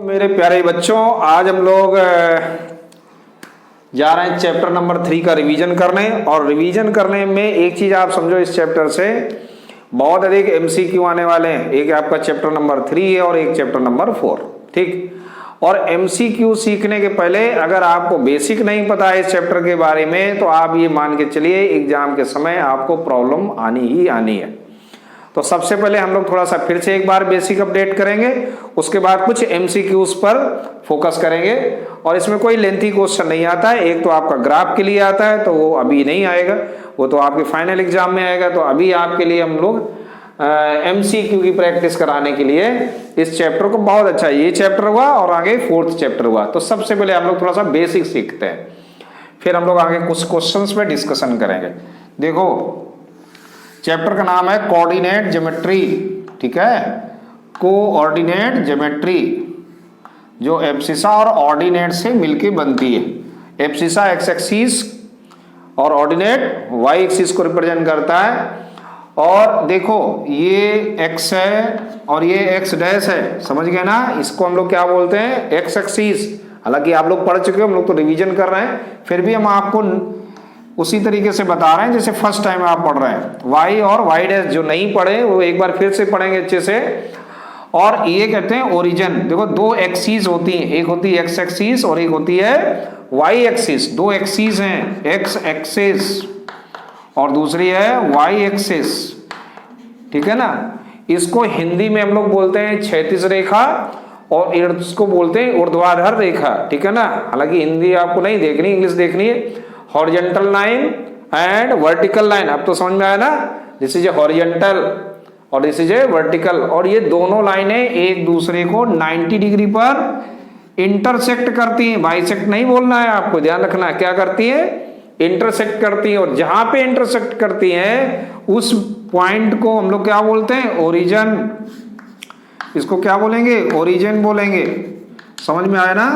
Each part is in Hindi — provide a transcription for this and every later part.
मेरे प्यारे बच्चों, आज हम लोग जा रहे हैं चैप्टर नंबर 3 का रिवीजन करने। और रिवीजन करने में एक चीज आप समझो, इस चैप्टर से बहुत अधिक एमसीक्यू आने वाले हैं। एक आपका चैप्टर नंबर 3 है और एक चैप्टर नंबर 4, ठीक। और एमसीक्यू सीखने के पहले अगर आपको बेसिक नहीं पता है इस चैप्टर के बारे में, तो आप ये मान के चलिए एग्जाम के समय आपको प्रॉब्लम आनी ही आनी है। तो सबसे पहले हम लोग थोड़ा सा फिर से एक बार बेसिक अपडेट करेंगे, उसके बाद कुछ एमसीक्यूज पर फोकस करेंगे। और इसमें कोई लेंथी क्वेश्चन नहीं आता है। एक तो आपका ग्राफ के लिए आता है, तो वो अभी नहीं आएगा, वो तो आपके फाइनल एग्जाम में आएगा। तो अभी आपके लिए हम लोग एमसीक्यू की प्रैक्टिस कराने के लिए इस चैप्टर को बहुत अच्छा, ये चैप्टर हुआ और आगे 4th चैप्टर हुआ। तो सबसे पहले हम लोग थोड़ा सा बेसिक सीखते हैं, फिर हम लोग आगे कुछ क्वेश्चंस पे डिस्कशन करेंगे। देखो, चैप्टर का नाम है कोऑर्डिनेट ज्योमेट्री, ठीक है। कोऑर्डिनेट ज्योमेट्री जो एब्सिसा और ऑर्डिनेट से मिलके बनती है। एब्सिसा एक्स एक्सिस और ऑर्डिनेट वाई एक्सिस को रिप्रेजेंट करता है। और देखो, ये एक्स है और ये एक्स डैश है, समझ गए ना। इसको हम लोग क्या बोलते हैं, एक्स एक्सिस। हालांकि आप लोग पढ़ चुके हो, हम लोग तो रिवीजन कर रहे हैं, फिर भी हम आपको उसी तरीके से बता रहे हैं जैसे फर्स्ट टाइम आप पढ़ रहे हैं। वाई और वाई डैश जो नहीं पढ़े वो एक बार फिर से पढ़ेंगे अच्छे से। और ये कहते हैं ओरिजिन। देखो, दो एक्सिस होती हैं, एक होती है एक्स एक्सिस और एक होती है वाई एक्सिस। दो एक्सिस हैं, एक्स एक्सिस और दूसरी है वाई एक्सिस, ठीक है ना। इसको हिंदी में हम लोग बोलते हैं क्षैतिज रेखा और इसको बोलते हैं ऊर्ध्वाधर रेखा, ठीक है ना। हालांकि हिंदी आपको नहीं देखनी, इंग्लिश देखनी है। Horizontal line and vertical line, अब तो समझ में आया ना। दिस इज ए हॉरिजॉन्टल और दिस इज ए वर्टिकल। और ये दोनों लाइनें एक दूसरे को 90 डिग्री पर इंटरसेक्ट करती हैं। बाइसेक्ट नहीं बोलना है आपको, ध्यान रखना है। क्या करती है, इंटरसेक्ट करती है। और जहां पे इंटरसेक्ट करती है उस पॉइंट को हम लोग क्या बोलते हैं, ओरिजिन। इसको क्या बोलेंगे, ओरिजिन बोलेंगे। समझ में आया ना,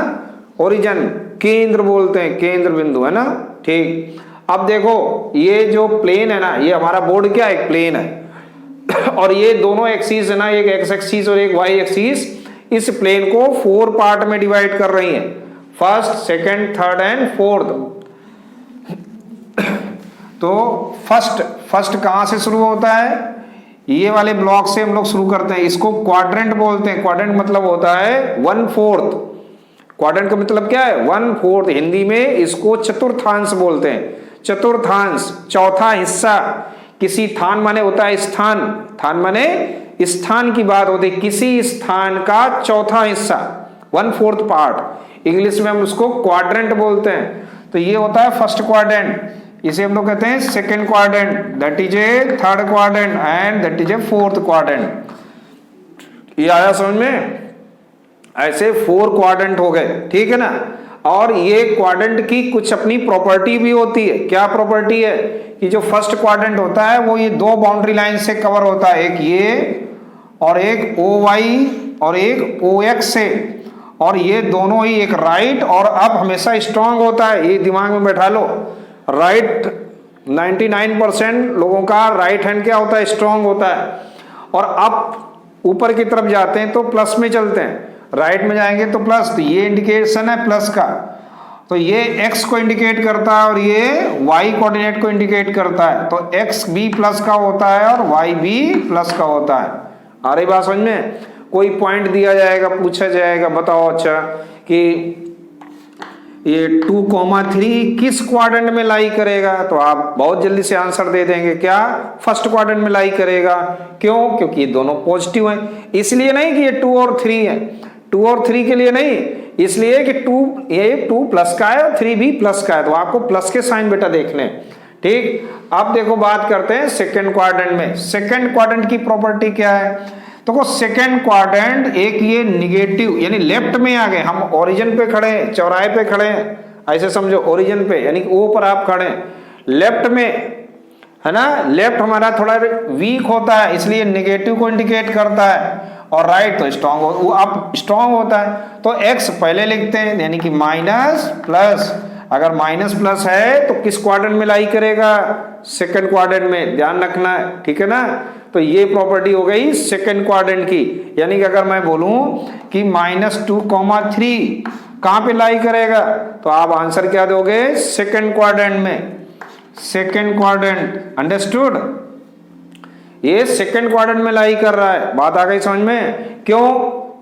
ओरिजिन केंद्र बोलते हैं, केंद्र बिंदु, है ना, ठीक। अब देखो, ये जो प्लेन है ना, ये हमारा बोर्ड क्या है, प्लेन है। और ये दोनों एक्सिस है ना, एक एक्स एक्सिस और एक वाई एक्सिस, इस प्लेन को 4 पार्ट में डिवाइड कर रही है, first, second, third and fourth. तो फर्स्ट कहां से शुरू होता है, ये वाले ब्लॉक से हम लोग शुरू करते हैं। इसको क्वाड्रेंट बोलते हैं। क्वाड्रेंट मतलब होता है 1/4। क्वाड्रेंट का मतलब क्या है, 1/4। हिंदी में इसको चतुर्थांश बोलते हैं। चतुर्थांश, चौथा हिस्सा। किसी थान माने होता है स्थान, थान माने स्थान की बात होती है। किसी स्थान का चौथा हिस्सा, 1/4 पार्ट। इंग्लिश में हम उसको क्वाड्रेंट बोलते हैं। तो ये होता है फर्स्ट क्वाड्रेंट, इसे हम लोग कहते हैं second quadrant, that is a third quadrant and that is a fourth quadrant. ये आया समझ में। ऐसे 4 क्वाड्रेंट हो गए, ठीक है ना। और ये क्वाड्रेंट की कुछ अपनी प्रॉपर्टी भी होती है। क्या प्रॉपर्टी है कि जो फर्स्ट क्वाड्रेंट होता है वो ये 2 बाउंड्री लाइन से कवर होता है, एक ये और एक ओ वाई और एक ओ एक्स से। और ये दोनों ही एक राइट और अप हमेशा स्ट्रांग होता है। ये दिमाग में बैठा लो, राइट 99% लोगों का राइट हैंड क्या होता है, स्ट्रांग होता है। और अप ऊपर की तरफ जाते हैं तो प्लस में चलते हैं, राइट में जाएंगे तो प्लस। तो ये इंडिकेशन है प्लस का, तो ये एक्स को इंडिकेट करता है और ये वाई कोऑर्डिनेट को इंडिकेट करता है। तो एक्स भी प्लस का होता है और वाई भी प्लस का होता है। आ रही बात समझ में। कोई पॉइंट दिया जाएगा, पूछा जाएगा, बताओ अच्छा कि ये 2,3 किस क्वाड्रेंट में लाई करेगा, तो आप बहुत जल्दी से आंसर दे देंगे, क्या, फर्स्ट क्वाड्रेंट में लाई करेगा। क्यों, क्योंकि ये दोनों पॉजिटिव हैं। इसलिए नहीं कि ये 2 और 3 है, 2 और 3 के लिए नहीं, इसलिए कि 2 प्लस का है और 3 भी प्लस का है। तो आपको प्लस के साइन बेटा देखने, ठीक। अब देखो, बात करते हैं सेकेंड क्वाड्रेंट में। सेकेंड क्वाड्रेंट की प्रॉपर्टी क्या है, तो सेकेंड क्वाड्रेंट एक ये निगेटिव, यानी लेफ्ट में आ गए हम, ओरिजिन पे खड़े हैं, चौराहे पे खड़े हैं, ऐसे समझो, ओरिजिन पे यानी ओ पर आप खड़े हैं, लेफ्ट में, है ना। लेफ्ट हमारा थोड़ा वीक होता है, इसलिए निगेटिव को इंडिकेट करता है। और राइट तो स्ट्रांग हो, वो आप स्ट्रांग होता है। तो एक्स पहले लिखते हैं, यानी कि माइनस प्लस। अगर माइनस प्लस है तो किस क्वाड्रेंट में लाई करेगा, सेकंड क्वाड्रेंट में, ध्यान रखना है, ठीक है ना। तो ये प्रॉपर्टी हो गई सेकंड क्वाड्रेंट की। यानी कि अगर मैं बोलूं कि -2,3 कहां पे लाई करेगा, तो आप आंसर क्या दोगे, सेकंड क्वाड्रेंट में, सेकंड क्वाड्रेंट। अंडरस्टूड, ये सेकंड क्वाड्रेंट में लाई कर रहा है। बात आ गई समझ में? क्यों?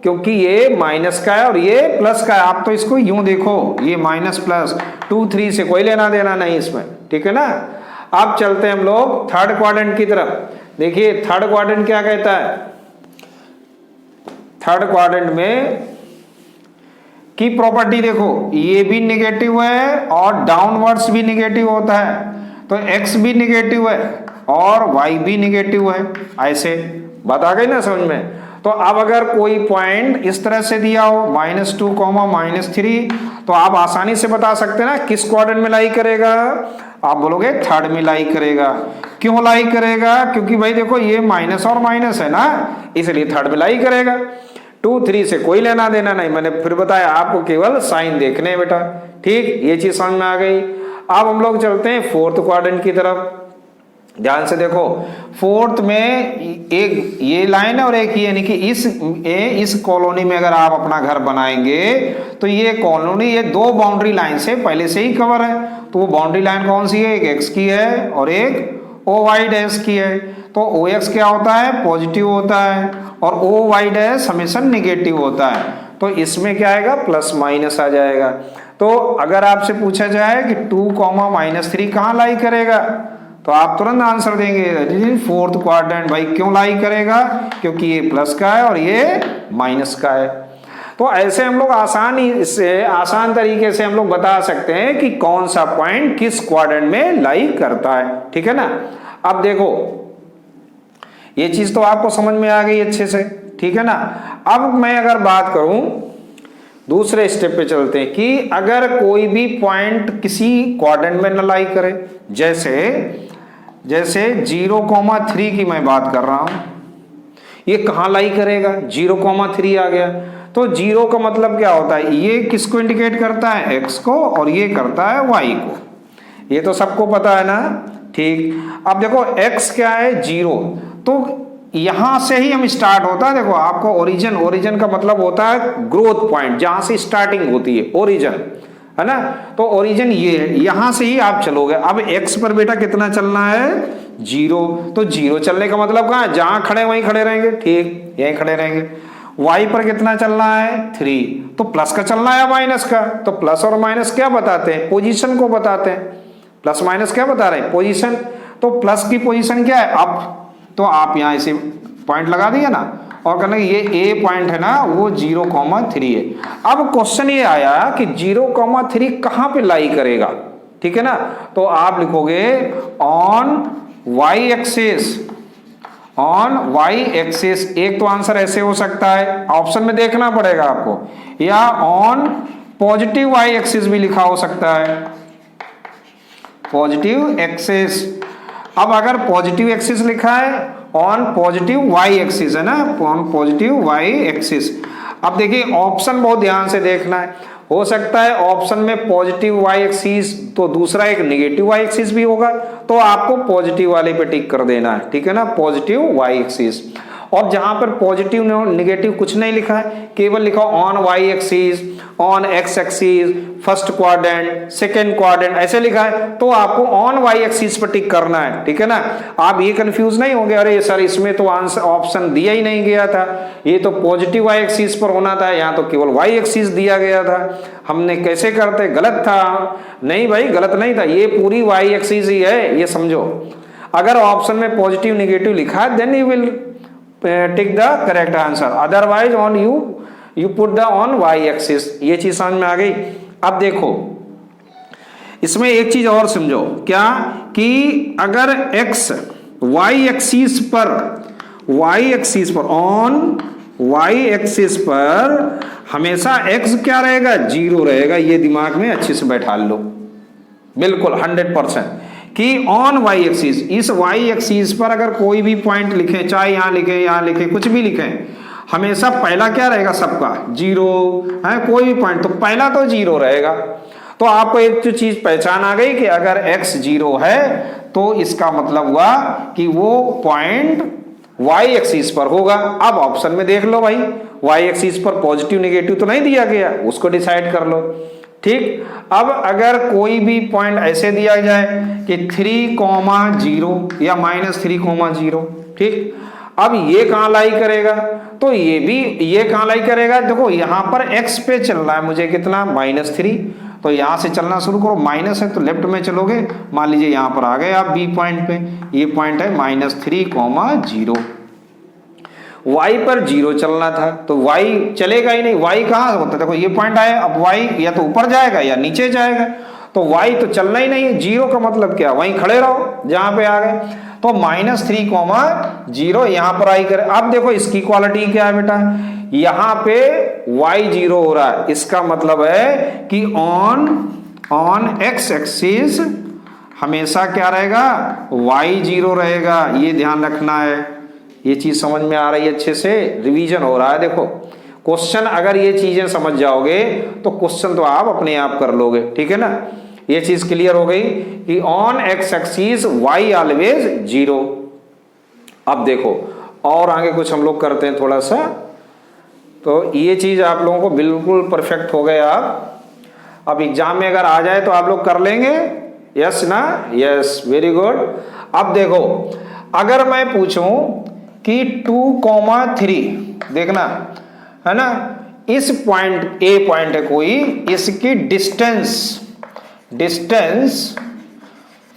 क्योंकि ये माइनस का है और ये प्लस का है। आप तो इसको यूं देखो, ये माइनस प्लस 2 3 से कोई लेना देना नहीं इसमें, ठीक है ना। अब चलते हैं हम लोग थर्ड क्वाड्रेंट की तरफ। देखिए थर्ड क्वाड्रेंट क्या कहता है, थर्ड क्वाड्रेंट में की प्रॉपर्टी देखो, ये भी निगेटिव है और डाउनवर्ड्स भी निगेटिव होता है, तो x भी निगेटिव है और y भी निगेटिव है। ऐसे बात आ गई ना समझ में? तो अब अगर कोई पॉइंट इस तरह से दिया हो -2, -3, तो आप आसानी से बता सकते हैं ना किस क्वाड्रेंट में लाई करेगा। आप बोलोगे थर्ड में लाई करेगा। क्यों लाई करेगा? क्योंकि भाई देखो ये माइनस और माइनस है ना, इसलिए थर्ड में लाई करेगा। 2 3 से कोई लेना देना नहीं, मैंने फिर बताया आपको केवल साइन देखने हैं बेटा। ठीक, ये चीज समझ में आ गई। अब हम लोग चलते हैं फोर्थ क्वाड्रेंट की तरफ। ध्यान से देखो, फोर्थ में एक ये लाइन है और एक ये, यानी कि इस कॉलोनी में अगर आप अपना घर बनाएंगे तो ये कॉलोनी ये दो बाउंड्री लाइन से पहले से ही कवर है। तो वो बाउंड्री लाइन कौन सी है? एक एक्स की है और एक ओ वाई डैश की है। तो ओ एक्स क्या होता है? पॉजिटिव होता है और ओ वाई डैश हमेशा निगेटिव होता है। तो इसमें क्या आएगा? प्लस माइनस आ जाएगा। तो अगर आपसे पूछा जाए कि 2, -3 कहाँ लाई करेगा, तो आप तुरंत आंसर देंगे फोर्थ क्वाड्रेंट। भाई क्यों लाई करेगा? क्योंकि ये प्लस का है और ये माइनस का है। तो ऐसे हम लोग आसान तरीके से हम लोग बता सकते हैं कि कौन सा पॉइंट किस क्वाड्रेंट में लाई करता है, ठीक है ना। अब देखो ये चीज तो आपको समझ में आ गई अच्छे से, ठीक है ना। अब मैं अगर बात करूं दूसरे स्टेप पे चलते हैं कि अगर कोई भी पॉइंट किसी क्वाड्रेंट में न लाई करे, जैसे 0,3 की मैं बात कर रहा हूं, ये कहां लाई करेगा? 0,3 आ गया। तो 0 का मतलब क्या होता है? ये किसको इंडिकेट करता है? x को, और ये करता है y को। ये तो सबको पता है ना। ठीक, अब देखो x क्या है? 0। तो यहां से ही हम स्टार्ट होता है। देखो आपको ओरिजिन का मतलब होता है ग्रोथ पॉइंट, जहां से स्टार्टिंग होती है, ओरिजिन है ना। तो ओरिजिन ये है, यहां से ही आप चलोगे। अब x पर बेटा कितना चलना है? 0। तो 0 चलने का मतलब कहां? जहां खड़े वहीं खड़े रहेंगे। ठीक, यहीं खड़े रहेंगे। y पर कितना चलना है? 3। तो प्लस का चलना है या माइनस का? तो प्लस और माइनस क्या बताते हैं? पोजीशन को बताते हैं। प्लस माइनस क्या बता रहे हैं? पोजीशन। तो प्लस की पोजीशन क्या है? अब तो आप यहां इसे पॉइंट लगा दिया ना, और कहना ये ए पॉइंट है ना, वो 0,3 है। अब क्वेश्चन ये आया कि 0,3 कहां पे लाई करेगा, ठीक है ना। तो आप लिखोगे on y axis, on y axis. एक तो आंसर ऐसे हो सकता है, ऑप्शन में देखना पड़ेगा आपको, या ऑन पॉजिटिव वाई एक्सिस भी लिखा हो सकता है, पॉजिटिव एक्सिस। अब अगर पॉजिटिव एक्सिस लिखा है, ऑन पॉजिटिव वाई एक्सिस है ना, ऑन पॉजिटिव वाई एक्सिस। अब देखिए ऑप्शन बहुत ध्यान से देखना है। हो सकता है ऑप्शन में पॉजिटिव वाई एक्सिस तो दूसरा एक नेगेटिव वाई एक्सिस भी होगा, तो आपको पॉजिटिव वाले पे टिक कर देना है, ठीक है ना, पॉजिटिव वाई एक्सिस। और जहां पर पॉजिटिव नेगेटिव कुछ नहीं लिखा है, केवल लिखा on y axis, on x axis, first quadrant, second quadrant, ऐसे लिखा है, तो आपको ऑन वाई एक्सिस पर टिक करना है, ठीक है ना। आप ये कंफ्यूज नहीं होंगे, अरे सर इसमें तो आंसर ऑप्शन दिया ही नहीं गया था, ये तो पॉजिटिव वाई एक्सिस पर होना था, यहाँ तो केवल वाई एक्सिस दिया गया था, हमने कैसे करते, गलत था। नहीं भाई गलत नहीं था, ये पूरी वाई एक्सिस ही है, ये समझो। अगर ऑप्शन में पॉजिटिव नेगेटिव लिखा है then you will tick the correct answer, otherwise on you put the on y axis. ये चीज समझ में आ गई। अब देखो इसमें एक चीज और समझो, क्या कि अगर x वाई एक्सिस पर ऑन वाई एक्सिस पर हमेशा x क्या रहेगा? 0 रहेगा। ये दिमाग में अच्छे से बैठा लो, बिल्कुल 100% कि ऑन वाई एक्सिस, इस वाई एक्सिस पर अगर कोई भी पॉइंट लिखे, चाहे यहां लिखे, कुछ भी लिखें, हमेशा पहला क्या रहेगा? सबका 0 है, कोई भी पॉइंट तो पहला तो 0 रहेगा। तो आपको एक तो चीज पहचान आ गई कि अगर x 0 है तो इसका मतलब हुआ कि वो पॉइंट y एक्सिस पर होगा। अब ऑप्शन में देख लो भाई, y एक्सिस पर पॉजिटिव नेगेटिव तो नहीं दिया गया, उसको डिसाइड कर लो। ठीक, अब अगर कोई भी पॉइंट ऐसे दिया जाए कि 3,0 या -3,0, ठीक, अब ये कहां लाई करेगा, तो ये कहां लाई करेगा, देखो यहां पर x पे चल रहा है मुझे कितना -3, तो यहां से चलना शुरू करो, माइनस है तो लेफ्ट में चलोगे, मान लीजिए यहां पर आ गए आप बी पॉइंट पे, ये पॉइंट है -3,0, y पर 0 चलना था तो y चलेगा ही नहीं, y कहां होता है, देखो ये पॉइंट आया, अब y या तो ऊपर जाएगा या नीचे जाएगा, तो y तो चलना ही नहीं है, 0 का मतलब क्या, वहीं खड़े रहो जहां पे आ गए, तो -3,0 यहां पर आई करे। अब देखो इसकी क्वालिटी क्या है बेटा, यहां पे y 0 हो रहा है, इसका मतलब है कि ऑन x एक्सिस हमेशा क्या रहेगा, y 0 रहेगा, ये ध्यान रखना है। ये चीज समझ में आ रही है, अच्छे से रिवीजन हो रहा है। देखो क्वेश्चन अगर ये चीजें समझ जाओगे तो क्वेश्चन तो आप अपने आप कर लोगे, ठीक है ना। ये चीज क्लियर हो गई कि on x axis y always 0। अब देखो और आगे कुछ हम लोग करते हैं थोड़ा सा, तो ये चीज आप लोगों को बिल्कुल परफेक्ट हो गए आप। अब एग्जाम में अगर आ जाए तो आप लोग कर लेंगे, यस ना, यस, वेरी गुड। अब देखो अगर मैं पूछूं कि 2,3 देखना है ना, इस पॉइंट ए पॉइंट है कोई, इसकी डिस्टेंस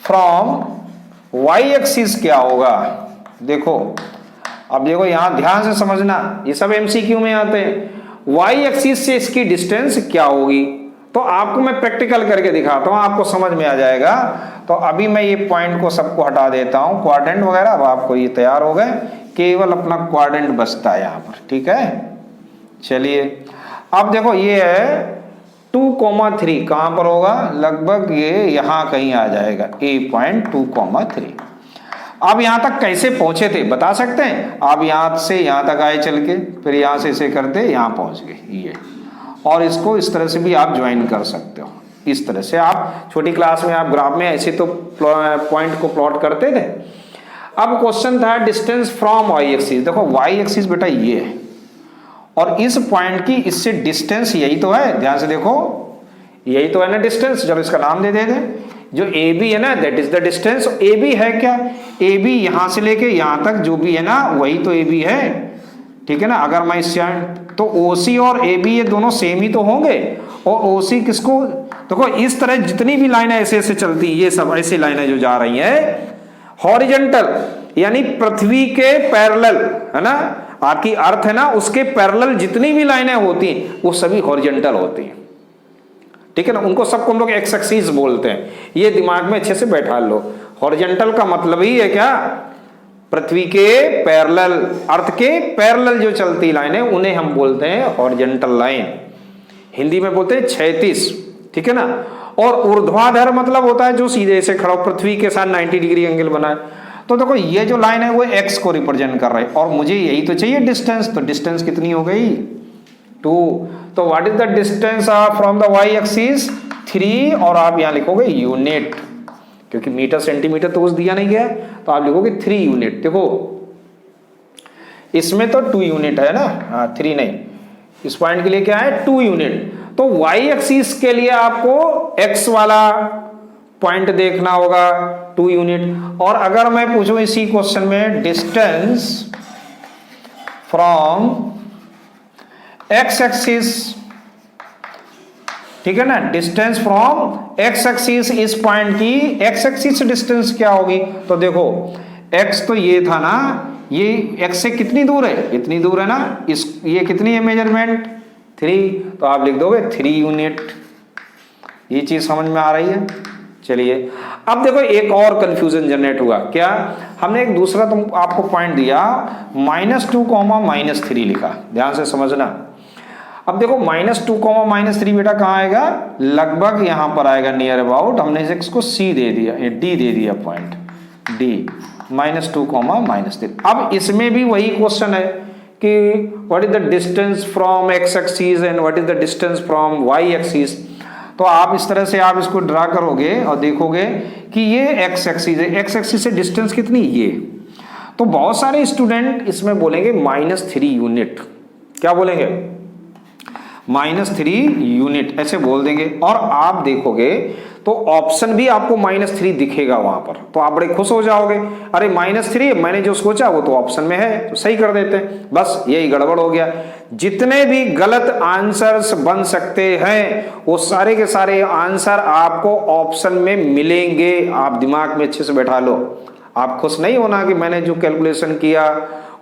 फ्रॉम y एक्सिस क्या होगा। देखो अब देखो यहां ध्यान से समझना, ये सब MCQ में आते हैं, y एक्सिस से इसकी डिस्टेंस क्या होगी, तो आपको मैं प्रैक्टिकल करके दिखाता हूं, आपको समझ में आ जाएगा। तो अभी मैं ये पॉइंट को सबको हटा देता हूं, क्वाड्रेंट वगैरह, अब आपको ये तैयार हो गए, केवल अपना क्वाड्रेंट बचता है यहां पर, ठीक है। चलिए अब देखो ये है 2,3 कहां पर होगा, लगभग ये यहां कहीं आ जाएगा, ए पॉइंट 2,3। अब यहां तक कैसे पहुंचे थे बता सकते हैं, आप यहां से यहां तक आए चल के, फिर यहां से इसे करते यहां पहुंच गए ये, और इसको इस तरह से भी आप ज्वाइन कर सकते हो, इस तरह से आप छोटी क्लास में आप ग्राफ में ऐसे तो पॉइंट को प्लॉट करते थे। अब क्वेश्चन था डिस्टेंस फ्रॉम y एक्सिस, देखो y एक्सिस बेटा ये है और इस पॉइंट की इससे डिस्टेंस यही तो है, ध्यान से देखो यही तो है ना डिस्टेंस, चलो इसका नाम दे देते, जो AB है ना that is the distance. AB है क्या, AB यहां से लेके यहां तक जो भी है ना वही तो AB है, ठीक है ना। अगर मैं इससे तो OC और AB ये दोनों सेम ही तो होंगे, और OC किसको, देखो इस तरह जितनी भी लाइनें ऐसे ऐसे चलती, ये सब ऐसी लाइनें जो जा रही हैं हॉरिजॉन्टल, यानी पृथ्वी के पैरेलल, है ना, आपकी अर्थ है ना उसके पैरेलल जितनी भी लाइनें होती हैं वो सभी हॉरिजॉन्टल होती हैं, ठीक है ना। उनको सबको हम लोग एक्स एक्सिस बोलते हैं, ये दिमाग में अच्छे से बैठा लो। हॉरिजॉन्टल का मतलब ही है क्या, पृथ्वी के पैरेलल, अर्थ के पैरेलल जो चलती लाइनें उन्हें हम बोलते हैं हॉरिजॉन्टल लाइन, हिंदी में बोलते हैं क्षैतिज, ठीक है ना। और ऊर्ध्वाधर मतलब होता है जो सीधे से खड़ा पृथ्वी के साथ 90 डिग्री एंगल बनाए। तो देखो ये जो लाइन है वो x को रिप्रेजेंट कर रहा है और मुझे यही तो चाहिए डिस्टेंस, तो डिस्टेंस कितनी हो गई 2। तो what is the distance from the y axis 3, और आप यहां लिखोगे यूनिट, क्योंकि मीटर सेंटीमीटर तो उस दिया नहीं गया, तो आप लिखोगे 3 यूनिट। देखो इसमें तो 2 यूनिट है ना, 3 नहीं, इस पॉइंट के लिए क्या है 2 यूनिट। तो y एक्सिस के लिए आपको x वाला पॉइंट देखना होगा 2 यूनिट। और अगर मैं पूछूं इसी क्वेश्चन में डिस्टेंस फ्रॉम x एक्सिस, ठीक है ना, डिस्टेंस फ्रॉम x एक्सिस, इस पॉइंट की x एक्सिस डिस्टेंस क्या होगी, तो देखो x तो ये था ना, ये x से कितनी दूर है, इतनी दूर है ना, इस ये कितनी है मेजरमेंट 3, तो आप लिख दोगे 3 यूनिट। ये चीज समझ में आ रही है। चलिए अब देखो एक और कंफ्यूजन जनरेट हुआ, क्या, हमने एक दूसरा तुम आपको पॉइंट दिया -2, -3 लिखा, ध्यान से समझना। अब देखो -2, -3 बेटा कहाँ आएगा, लगभग यहां पर आएगा नियर अबाउट, हमने इसको C दे दिया, D दे दिया पॉइंट D, -2, -3। अब इसमें भी वही क्वेश्चन है कि what is the distance from x axis and what is the distance from y axis. तो आप इस तरह से आप इसको ड्रा करोगे और देखोगे कि ये x एक्सिस है, x एक्सिस से डिस्टेंस कितनी ये, तो बहुत सारे स्टूडेंट इसमें बोलेंगे -3 यूनिट, क्या बोलेंगे, -3 यूनिट ऐसे बोल देंगे। और आप देखोगे तो ऑप्शन भी आपको -3 दिखेगा वहां पर, तो आप बड़े खुश हो जाओगे, अरे -3 मैंने जो सोचा वो तो ऑप्शन में है, तो सही कर देते हैं। बस यही गड़बड़ हो गया। जितने भी गलत आंसर्स बन सकते हैं वो सारे के सारे आंसर आपको ऑप्शन में मिलेंगे। आप दिमाग में अच्छे से बैठा लो। आप खुश नहीं होना कि मैंने जो कैलकुलेशन किया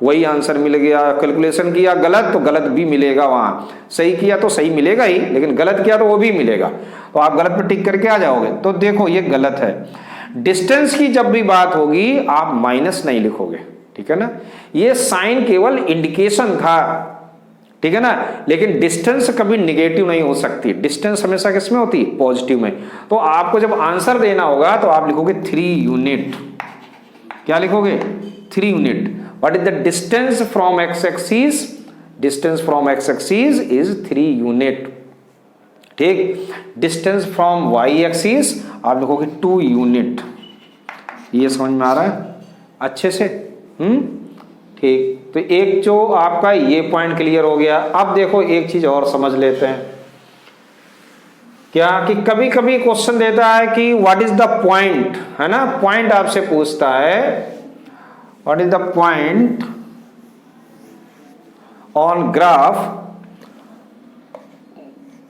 वही आंसर मिल गया, कैलकुलेशन किया गलत तो गलत भी मिलेगा, वहां सही किया तो सही मिलेगा ही, लेकिन गलत किया तो वो भी मिलेगा, तो आप गलत पे टिक करके आ जाओगे। तो देखो ये गलत है। डिस्टेंस की जब भी बात होगी आप माइनस नहीं लिखोगे, ठीक है ना, ये साइन केवल इंडिकेशन था, ठीक है ना, लेकिन डिस्टेंस कभी निगेटिव नहीं हो सकती। डिस्टेंस हमेशा किसमें होती है, पॉजिटिव में। तो आपको जब आंसर देना होगा तो आप लिखोगे 3 यूनिट। क्या लिखोगे, 3 unit. What is the distance from x axis, distance from x axis is 3 unit, ठीक। डिस्टेंस फ्रॉम वाई एक्सिस आप लिखोगे 2 यूनिट। ये समझ में आ रहा है अच्छे से, ठीक। तो एक जो आपका ये पॉइंट क्लियर हो गया। अब देखो एक चीज और समझ लेते हैं, क्या कि कभी कभी क्वेश्चन देता है कि व्हाट इज द पॉइंट, है ना, पॉइंट आपसे पूछता है what is the point on graph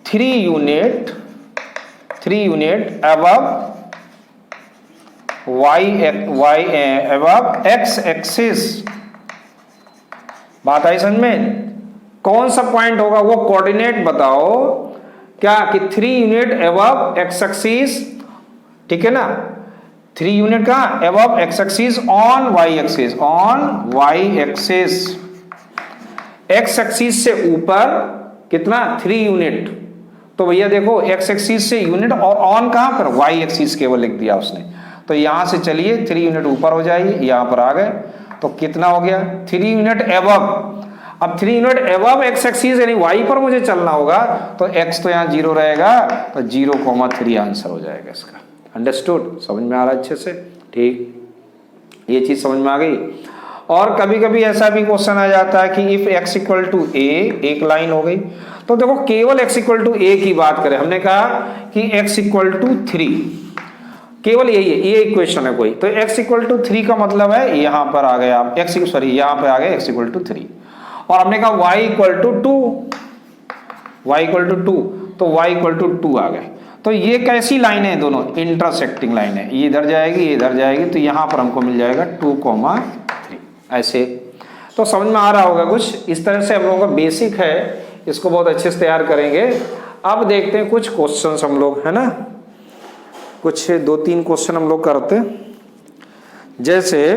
3 unit above above x axis. बात आई समझ में, कौन सा पॉइंट होगा वो कोऑर्डिनेट बताओ, क्या कि 3 यूनिट above x एक्सिस, ठीक है ना, 3 यूनिट कहां, above x axis on y axis, on y axis, x axis से ऊपर कितना 3 यूनिट। तो भैया देखो x एक्सिस से यूनिट और ऑन कहां पर, y एक्सिस केवल लिख दिया उसने। तो यहां से चलिए 3 यूनिट ऊपर हो जाएगी, यहां पर आ गए तो कितना हो गया 3 यूनिट एबव। अब 3 यूनिट एबव x एक्सिस यानी y पर मुझे चलना होगा, तो x तो यहां 0 रहेगा, तो 0,3 आंसर हो जाएगा इसका। अंडरस्टूड, समझ में आ रहा है अच्छे से, ठीक। ये चीज समझ में आ गई। और कभी कभी ऐसा भी क्वेश्चन आ जाता है कि if x equal to a, एक लाइन हो गई, तो देखो केवल x इक्वल टू a की बात करें, हमने कहा कि x इक्वल टू 3, केवल यही है, ये इक्वेशन है कोई, तो x इक्वल टू 3 का मतलब है यहां पर आ गए आप, यहां पे आ गए x इक्वल टू 3, और हमने कहा y equal to 2, y equal to 2, तो y इक्वल टू 2 आ गए। तो ये कैसी लाइन है, दोनों इंटरसेक्टिंग लाइन है, ये इधर जाएगी ये इधर जाएगी, तो यहां पर हमको मिल जाएगा 2,3 ऐसे। तो समझ में आ रहा होगा कुछ इस तरह से हम लोगों का बेसिक है, इसको बहुत अच्छे से तैयार करेंगे। अब देखते हैं कुछ क्वेश्चंस हम लोग, है ना, कुछ 2-3 क्वेश्चन हम लोग करते हैं। जैसे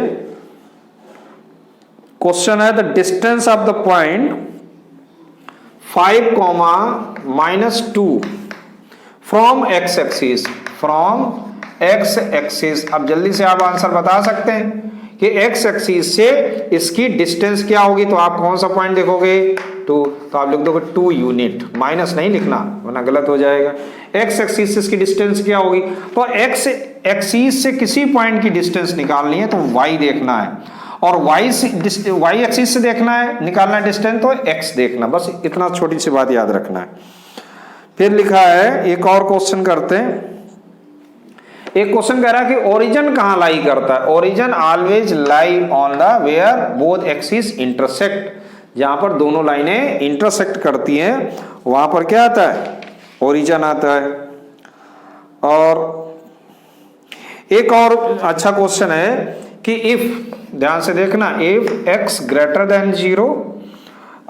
क्वेश्चन है the distance of the point 5, -2 from x axis, from x axis. अब जल्दी से आप आंसर बता सकते हैं कि x एक्सिस से इसकी डिस्टेंस क्या होगी, तो आप कौन सा पॉइंट देखोगे 2, तो आप लिख दोगे 2 यूनिट, माइनस नहीं लिखना वरना गलत हो जाएगा। x एक्सिस से इसकी डिस्टेंस क्या होगी, तो x एक्सिस से किसी पॉइंट की डिस्टेंस निकालनी है तो y देखना है, और y एक्सिस से देखना है निकालना डिस्टेंस तो x देखना, बस इतना छोटी सी बात याद रखना है। फिर लिखा है एक और क्वेश्चन करते हैं। एक क्वेश्चन कह रहा है कि ओरिजिन कहां लाई करता है, origin always lie on the where both axis intersect, जहां पर दोनों लाइनें इंटरसेक्ट करती हैं वहां पर क्या आता है, ओरिजिन आता है। और एक और अच्छा क्वेश्चन है कि इफ, ध्यान से देखना, if x greater than 0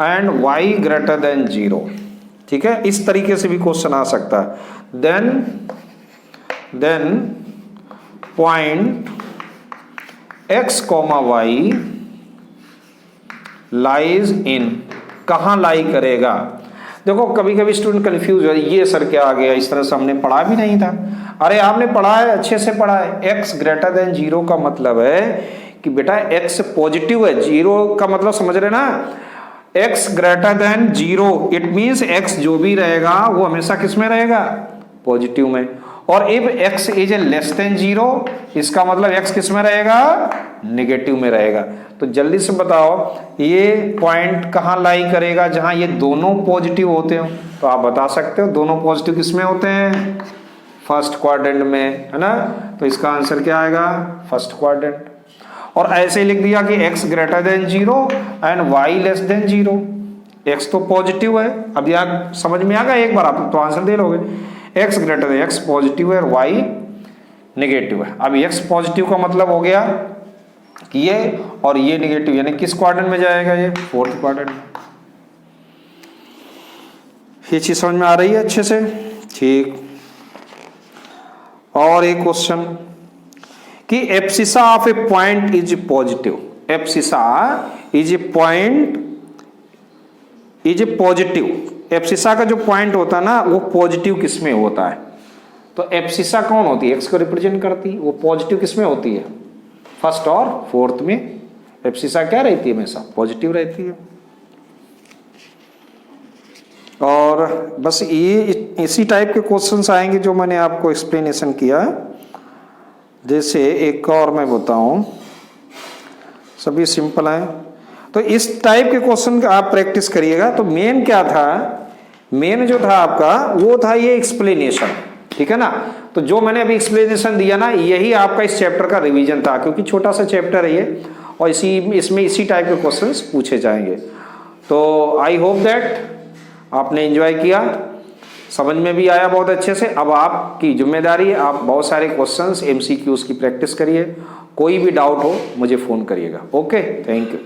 and y greater than 0, ठीक है, इस तरीके से भी क्वेश्चन आ सकता है। Then point x, y lies in, कहां लाई करेगा। देखो कभी कभी स्टूडेंट कंफ्यूज हो, ये सर क्या आ गया, इस तरह से हमने पढ़ा भी नहीं था। अरे आपने पढ़ा है, अच्छे से पढ़ा है। x ग्रेटर देन 0 का मतलब है कि बेटा x पॉजिटिव है, 0 का मतलब समझ रहे ना, x greater than 0 it means x जो भी रहेगा वो हमेशा किस में रहेगा, पॉजिटिव में। और if x is less than 0 इसका मतलब x किस में रहेगा, नेगेटिव में रहेगा। तो जल्दी से बताओ ये पॉइंट कहाँ लाई करेगा जहां ये दोनों पॉजिटिव होते हो। तो आप बता सकते हो दोनों पॉजिटिव किसमें होते हैं, फर्स्ट क्वाड्रेंट में, है ना। तो इसका आंसर क्या आएगा, फर्स्ट क्वाड्रेंट। और ऐसे लिख दिया कि x greater than 0 and y less than 0। x तो पॉजिटिव है, अब यहाँ समझ में आ गया, एक बार आप तो आंसर दे लोगे। x greater than, x positive है और y नेगेटिव है। अब x पॉजिटिव का मतलब हो गया कि ये और ये नेगेटिव, यानी किस क्वाड्रेंट में जाएगा, ये फोर्थ क्वाड्रेंट में। ये चीज समझ में आ रही है अच्छे से, ठीक। और एक क्वेश्चन कि abscissa of A point is positive, abscissa is a point is a positive. Abscissa का जो पॉइंट होता है ना वो पॉजिटिव किस में होता है, तो एब्सिसा कौन होती है, एक्स को रिप्रेजेंट करती है, वो पॉजिटिव किस में होती है, फर्स्ट और फोर्थ में। एब्सिसा क्या रहती है, हमेशा पॉजिटिव रहती है। और बस ये इसी टाइप के क्वेश्चंस आएंगे जो मैंने आपको एक्सप्लेनेशन किया। जैसे एक और मैं बताऊं, सभी सिंपल हैं, तो इस टाइप के क्वेश्चन का आप प्रैक्टिस करिएगा। तो मेन क्या था, मेन जो था आपका वो था ये एक्सप्लेनेशन, ठीक है ना। तो जो मैंने अभी एक्सप्लेनेशन दिया ना, यही आपका इस चैप्टर का रिवीजन था, क्योंकि छोटा सा चैप्टर है ये और इसमें इसी टाइप के क्वेश्चंस पूछे जाएंगे। तो आई होप दैट आपने एंजॉय किया, समझ में भी आया बहुत अच्छे से। अब आपकी जिम्मेदारी है, आप बहुत सारे क्वेश्चंस MCQs की प्रैक्टिस करिए। कोई भी डाउट हो मुझे फ़ोन करिएगा। Okay, thank you.